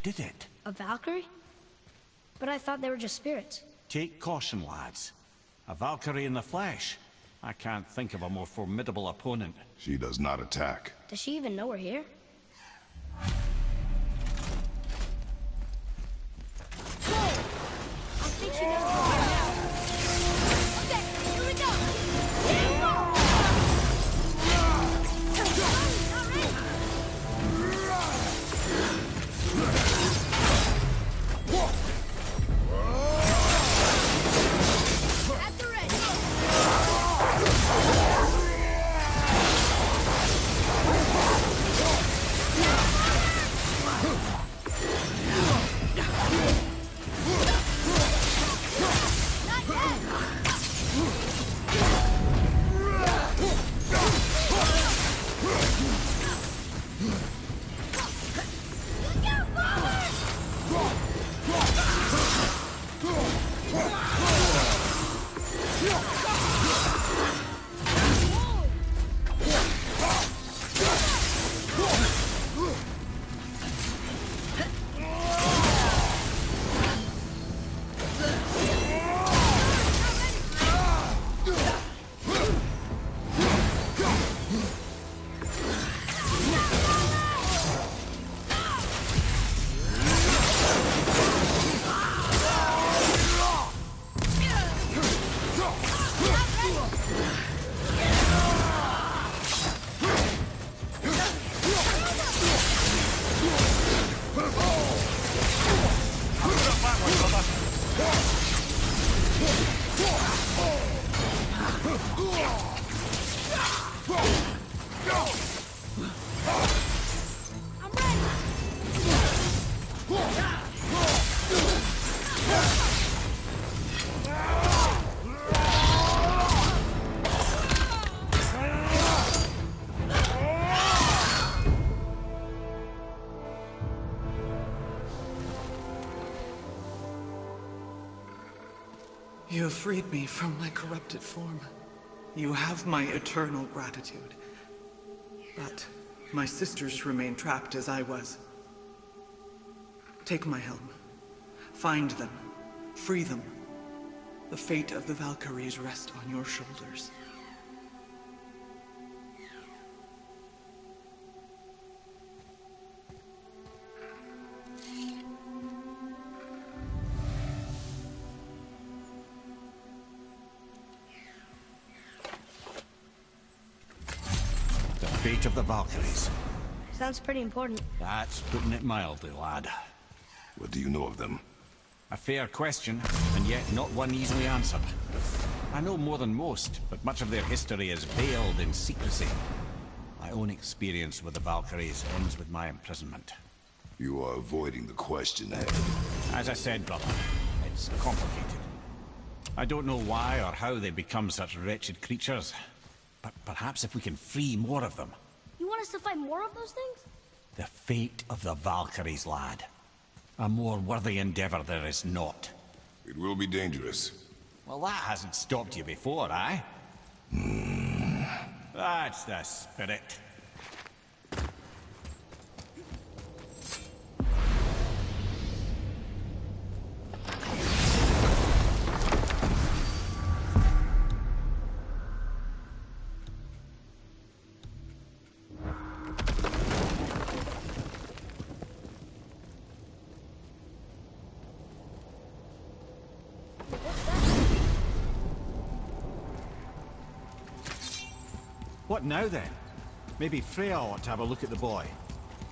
did it. A Valkyrie? But I thought they were just spirits. Take caution, lads. A Valkyrie in the flesh. I can't think of a more formidable opponent. She does not attack. Does she even know we're here? Whoa! I think she knows we're here now. Okay, here we go! At the ready! You have freed me from my corrupted form. You have my eternal gratitude. But my sisters remain trapped as I was. Take my helm. Find them. Free them. The fate of the Valkyries rests on your shoulders. Fate of the Valkyries. Sounds pretty important. That's putting it mildly, lad. What do you know of them? A fair question, and yet not one easily answered. I know more than most, but much of their history is veiled in secrecy. My own experience with the Valkyries ends with my imprisonment. You are avoiding the question, Ed. As I said, brother, it's complicated. I don't know why or how they become such wretched creatures, but perhaps if we can free more of them. You want us to fight more of those things? The fate of the Valkyries, lad. A more worthy endeavor there is not. It will be dangerous. Well, that hasn't stopped you before, eh? That's the spirit. What now, then? Maybe Freya ought to have a look at the boy.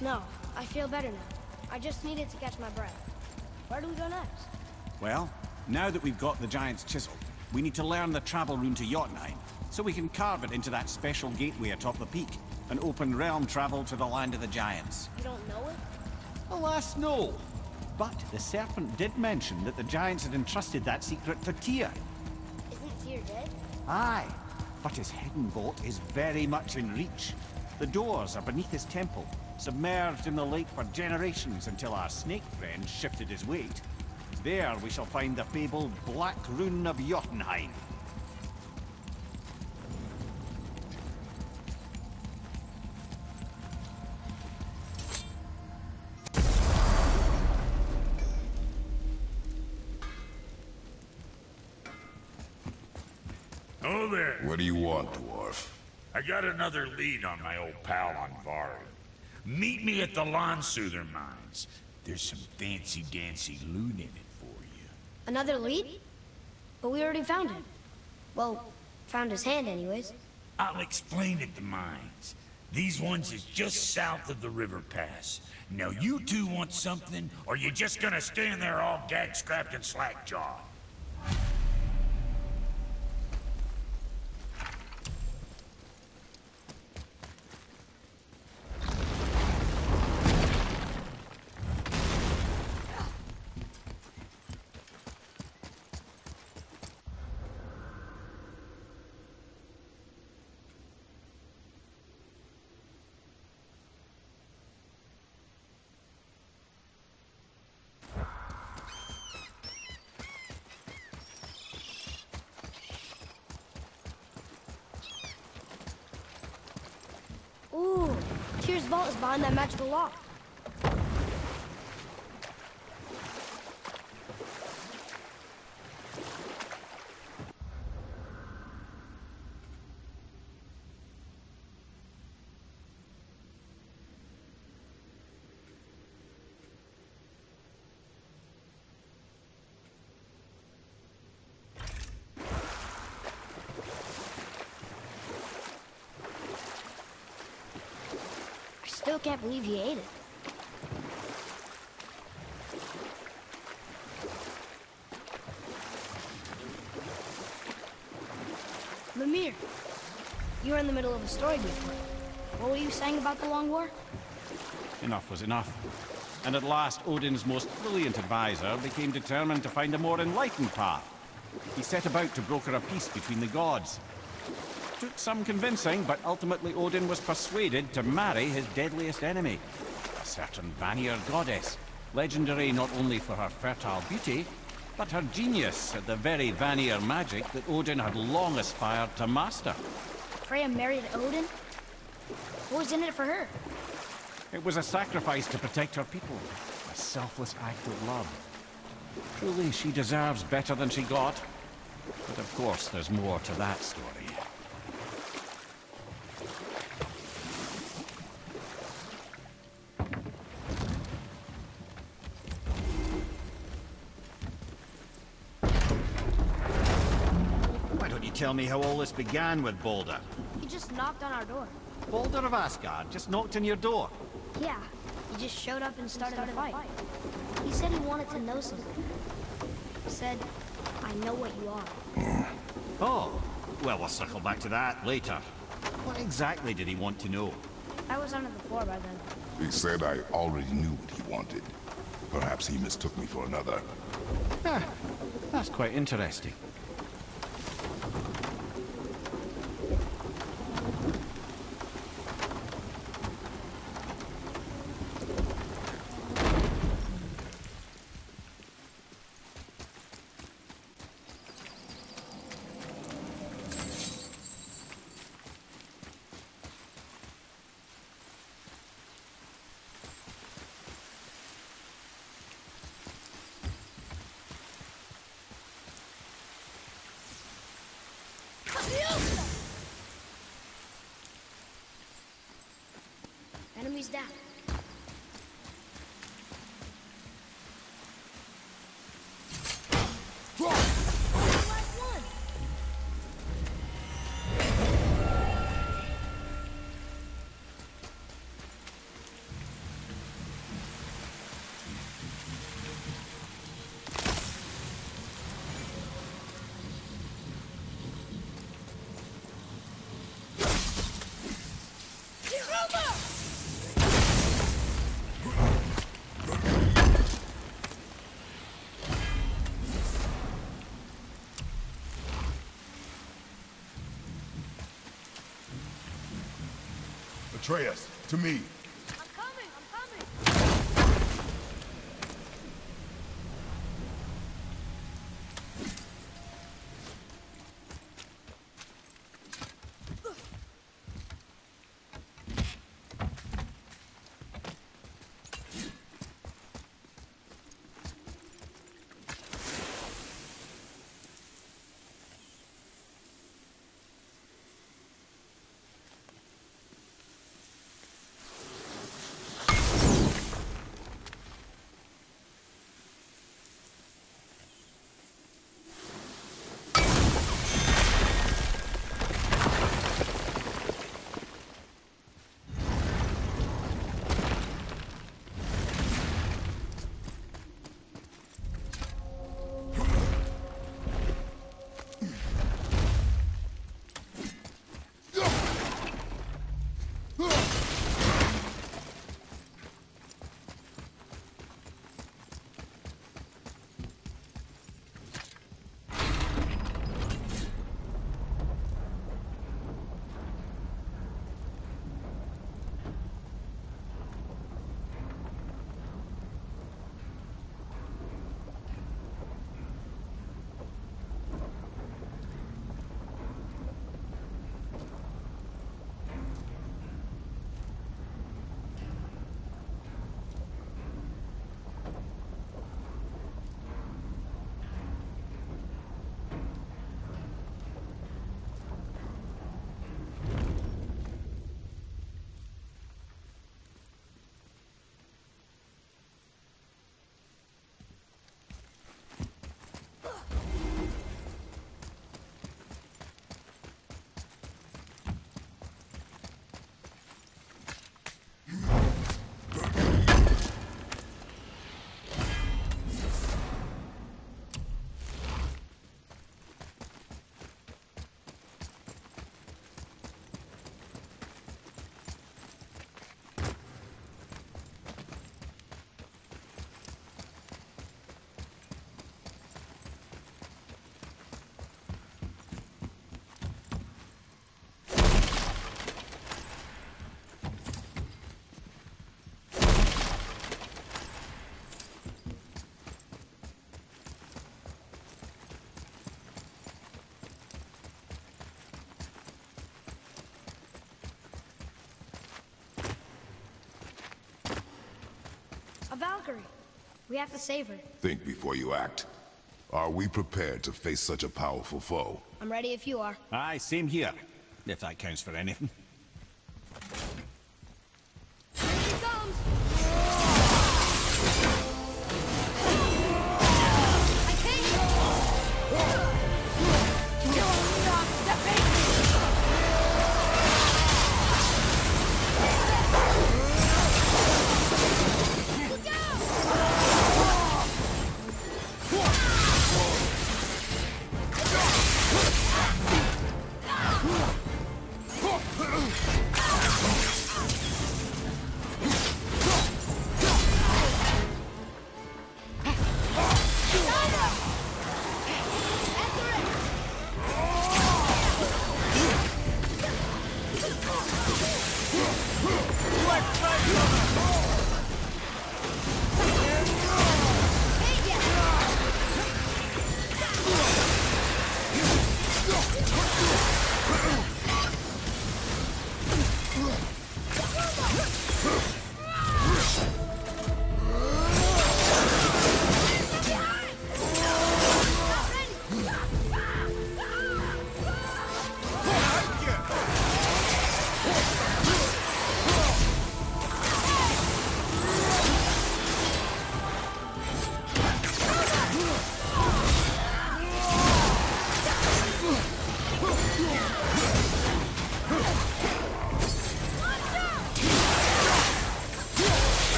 No, I feel better now. I just needed to catch my breath. Where do we go next? Well, now that we've got the Giant's Chisel, we need to learn the travel rune to Jotunheim, so we can carve it into that special gateway atop the peak, and open realm travel to the land of the Giants. You don't know it? Alas, no. But the Serpent did mention that the Giants had entrusted that secret to Tyr. Isn't Tyr dead? Aye, but his hidden vault is very much in reach. The doors are beneath his temple, submerged in the lake for generations until our snake friend shifted his weight. There we shall find the fabled Black Rune of Jotunheim. there! What do you want, dwarf? I got another lead on my old pal Anvari. Meet me at the Lansoother mines. There's some fancy-dancy loot in it for you. Another lead? But we already found him. Well, found his hand anyways. I'll explain at the mines. These ones is just south of the river pass. Now you two want something, or you just gonna stand there all gag-scrapped and slack-jawed? Ooh, Tyr's vault is behind that magical lock. Still can't believe he ate it. Mimir, you were in the middle of a story before. What were you saying about the Long War? Enough was enough. And at last, Odin's most brilliant advisor became determined to find a more enlightened path. He set about to broker a peace between the gods. Took some convincing, but ultimately Odin was persuaded to marry his deadliest enemy, a certain Vanir goddess, legendary not only for her fertile beauty, but her genius at the very Vanir magic that Odin had long aspired to master. Freya married Odin? What was in it for her? It was a sacrifice to protect her people, a selfless act of love. Truly, she deserves better than she got. But of course, there's more to that story. Why don't you tell me how all this began with Balder? He just knocked on our door. Balder of Asgard just knocked on your door. Yeah, he just showed up and started a fight. He said he wanted to know something. He said, I know what you are. Oh, well, we'll circle back to that later. What exactly did he want to know? I was under the floor by then. He said I already knew what he wanted. Perhaps he mistook me for another. Ah, that's quite interesting. Enemies down. Last one. Atreus, to me. I'm coming. Valkyrie. We have to save her. Think before you act. Are we prepared to face such a powerful foe? I'm ready if you are. Aye, same here. If that counts for anything. Here she comes! I can't!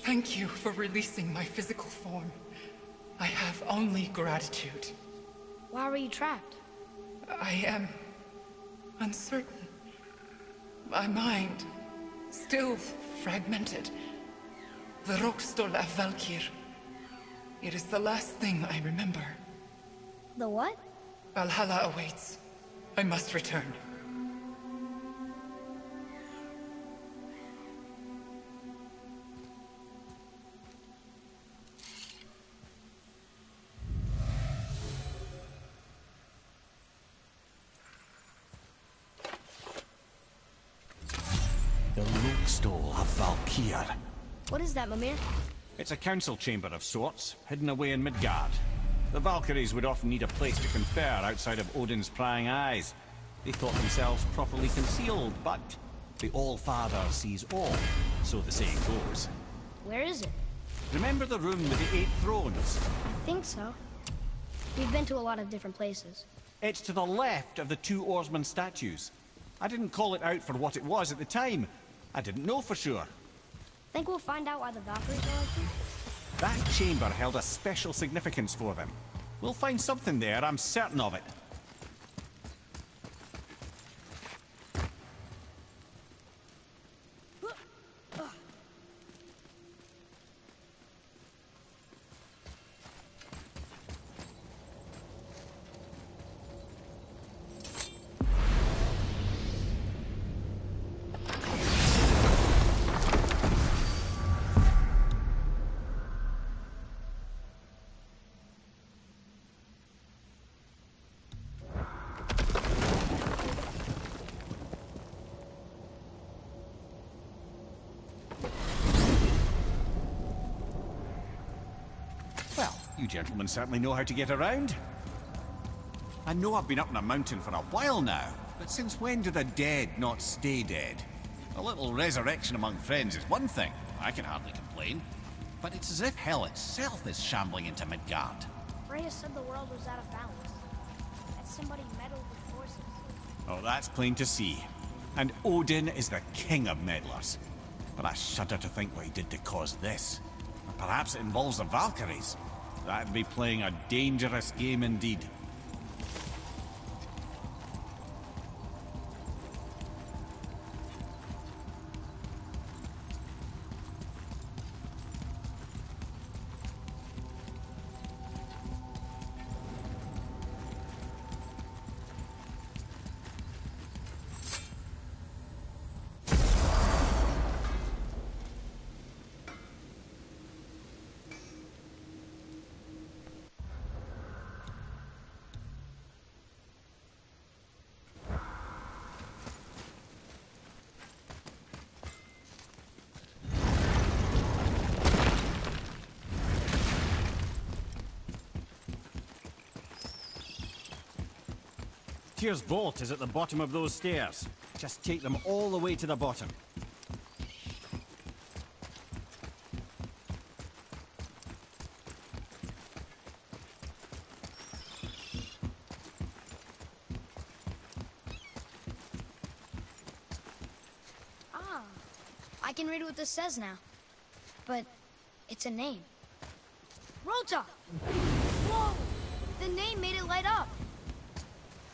Thank you for releasing my physical form. I have only gratitude. Why were you trapped? I am uncertain. My mind, still fragmented. The Rokstol of Valkyr. It is the last thing I remember. The what? Valhalla awaits. I must return. The Lokstol of Valkyr. What is that, Mimir? It's a council chamber of sorts, hidden away in Midgard. The Valkyries would often need a place to confer outside of Odin's prying eyes. They thought themselves properly concealed, but the All-Father sees all, so the saying goes. Where is it? Remember the room with the 8 thrones? I think so. We've been to a lot of different places. It's to the left of the 2 oarsman statues. I didn't call it out for what it was at the time. I didn't know for sure. Think we'll find out why the Valkyries are like them? That chamber held a special significance for them. We'll find something there, I'm certain of it. Well, you gentlemen certainly know how to get around. I know I've been up in a mountain for a while now, but since when do the dead not stay dead? A little resurrection among friends is one thing, I can hardly complain. But it's as if hell itself is shambling into Midgard. Freya said the world was out of balance. That somebody meddled with forces. Oh, that's plain to see. And Odin is the king of meddlers. But I shudder to think what he did to cause this. And perhaps it involves the Valkyries. That'd be playing a dangerous game indeed. Valtyr's vault is at the bottom of those stairs. Just take them all the way to the bottom. Ah, I can read what this says now. But it's a name. Rota! Whoa! The name made it light up.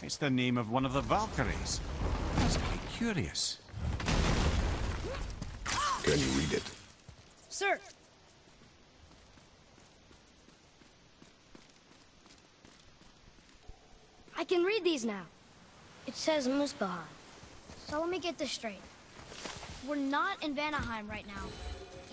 It's the name of one of the Valkyries. That's quite curious. Can you read it? Sir! I can read these now. It says Muspelheim. So let me get this straight. We're not in Vanaheim right now,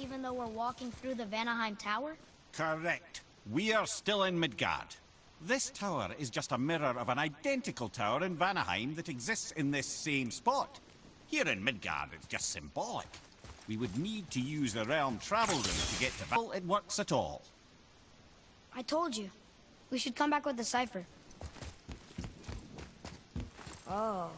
even though we're walking through the Vanaheim Tower? Correct. We are still in Midgard. This tower is just a mirror of an identical tower in Vanaheim that exists in this same spot. Here in Midgard, it's just symbolic. We would need to use the realm travel room to get to Val. It works at all. I told you. We should come back with the cipher. Oh.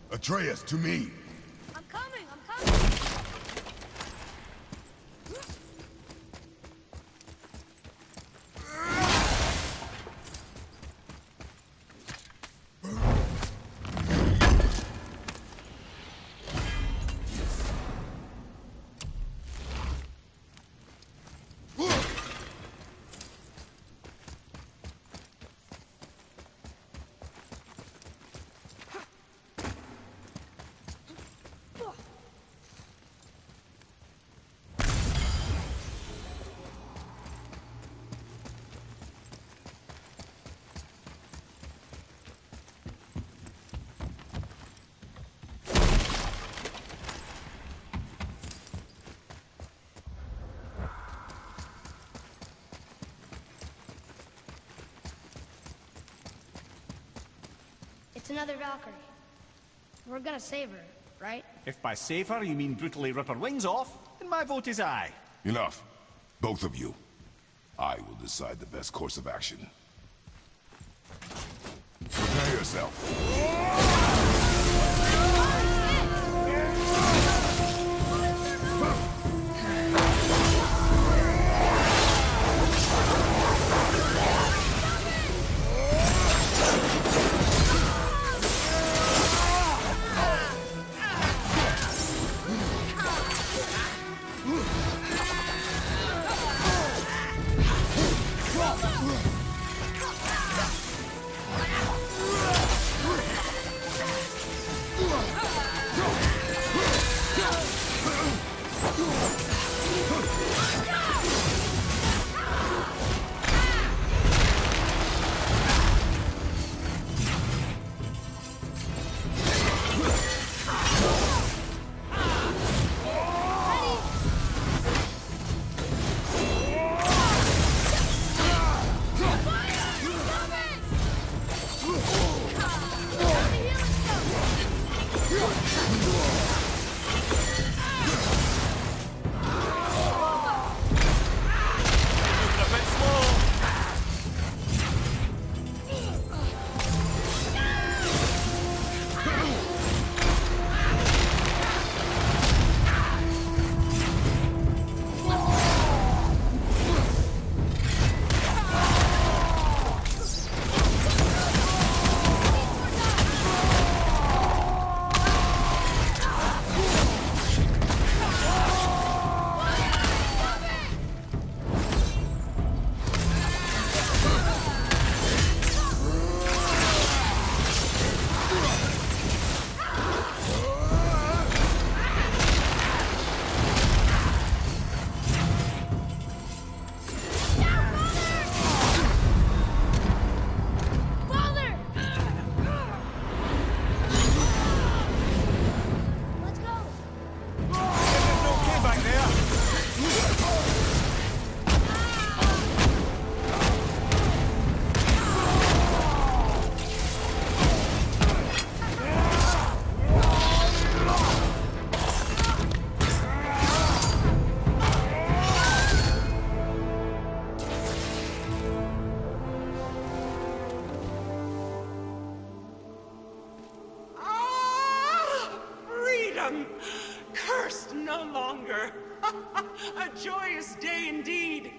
Atreus, to me! I'm coming, I'm coming! It's another Valkyrie. We're gonna save her, right? If by save her you mean brutally rip her wings off, then my vote is aye. Enough. Both of you. I will decide the best course of action. Prepare yourself. Cursed no longer. A joyous day indeed.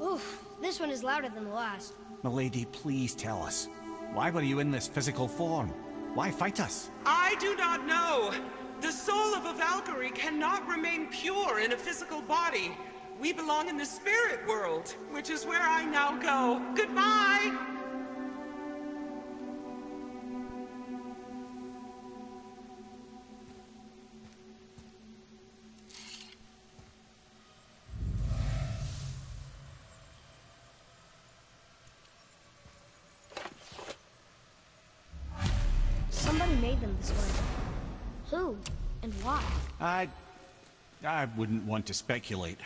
Oof, this one is louder than the last. Milady, please tell us. Why were you in this physical form? Why fight us? I do not know. The soul of a Valkyrie cannot remain pure in a physical body. We belong in the spirit world, which is where I now go. Goodbye! Somebody made them this way. Who? And why? I wouldn't want to speculate.